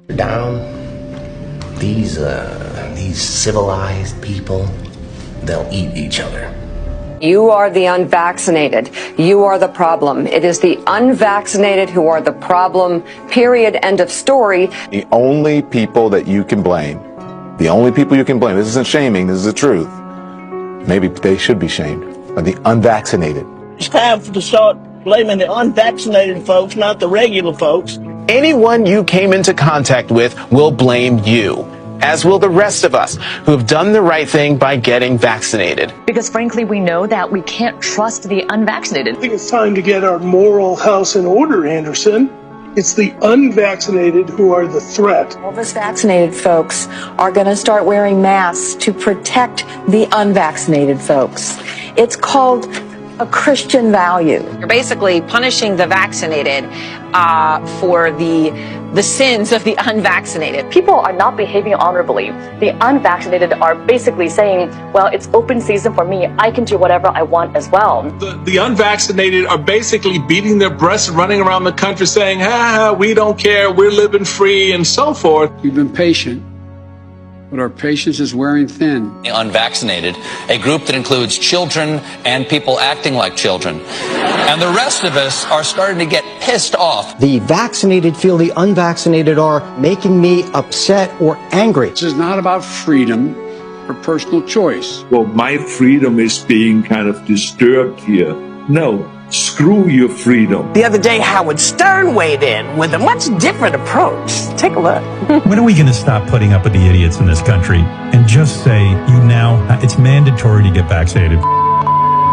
Down, these civilized people, they'll eat each other. You are the unvaccinated. You are the problem. It is the unvaccinated who are the problem, period, end of story. The only people that you can blame, this isn't shaming, this is the truth. Maybe they should be shamed, are the unvaccinated. It's time to start blaming the unvaccinated folks, not the regular folks. Anyone you came into contact with will blame you, as will the rest of us who have done the right thing by getting vaccinated. Because frankly, we know that we can't trust the unvaccinated. I think it's time to get our moral house in order, Anderson. It's the unvaccinated who are the threat. All of us vaccinated folks are going to start wearing masks to protect the unvaccinated folks. It's called a Christian value. You're basically punishing the vaccinated for the sins of the unvaccinated. People are not behaving honorably. The unvaccinated are basically saying, well, it's open season for me. I can do whatever I want as well. The unvaccinated are basically beating their breasts, running around the country saying, we don't care, we're living free, and so forth. We've been patient, but our patience is wearing thin. The unvaccinated, a group that includes children and people acting like children. And the rest of us are starting to get pissed off. The vaccinated feel the unvaccinated are making me upset or angry. This is not about freedom or personal choice. Well, my freedom is being kind of disturbed here. No, screw your freedom. The other day, Howard Stern weighed in with a much different approach. Take a look. When are we going to stop putting up with the idiots in this country and just say, it's mandatory to get vaccinated?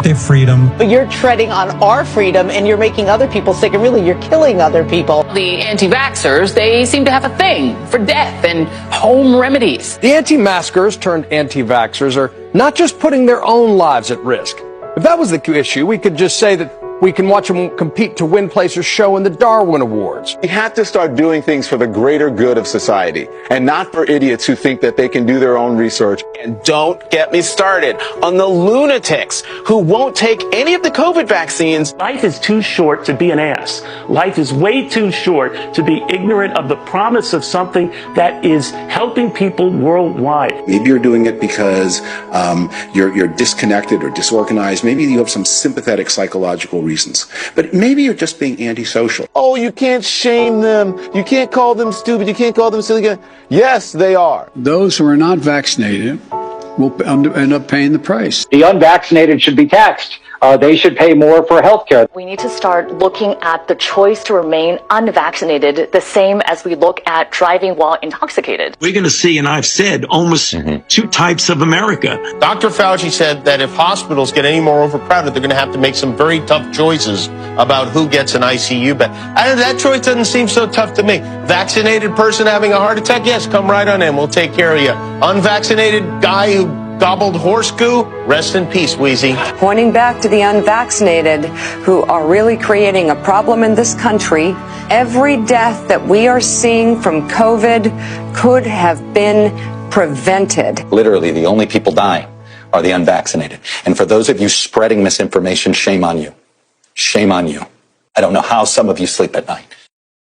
Their freedom. But you're treading on our freedom and you're making other people sick, and really you're killing other people. The anti-vaxxers, they seem to have a thing for death and home remedies. The anti-maskers turned anti-vaxxers are not just putting their own lives at risk. If that was the issue, we could just say that we can watch them compete to win place or show in the Darwin Awards. We have to start doing things for the greater good of society, and not for idiots who think that they can do their own research. And don't get me started on the lunatics who won't take any of the COVID vaccines. Life is too short to be an ass. Life is way too short to be ignorant of the promise of something that is helping people worldwide. Maybe you're doing it because you're disconnected or disorganized. Maybe you have some sympathetic psychological reasons. But maybe you're just being antisocial. Oh, you can't shame them. You can't call them stupid. You can't call them silly. Yes, they are. Those who are not vaccinated will end up paying the price. The unvaccinated should be taxed. They should pay more for health care. We need to start looking at the choice to remain unvaccinated the same as we look at driving while intoxicated. We're going to see, and I've said, almost two types of America. Dr. Fauci said that if hospitals get any more overcrowded, they're going to have to make some very tough choices about who gets an ICU bed. That choice doesn't seem so tough to me. Vaccinated person having a heart attack, yes, come right on in. We'll take care of you. Unvaccinated guy who gobbled horse goo, rest in peace, Wheezy. Pointing back to the unvaccinated who are really creating a problem in this country, every death that we are seeing from COVID could have been prevented. Literally, the only people dying are the unvaccinated. And for those of you spreading misinformation, shame on you. Shame on you. I don't know how some of you sleep at night.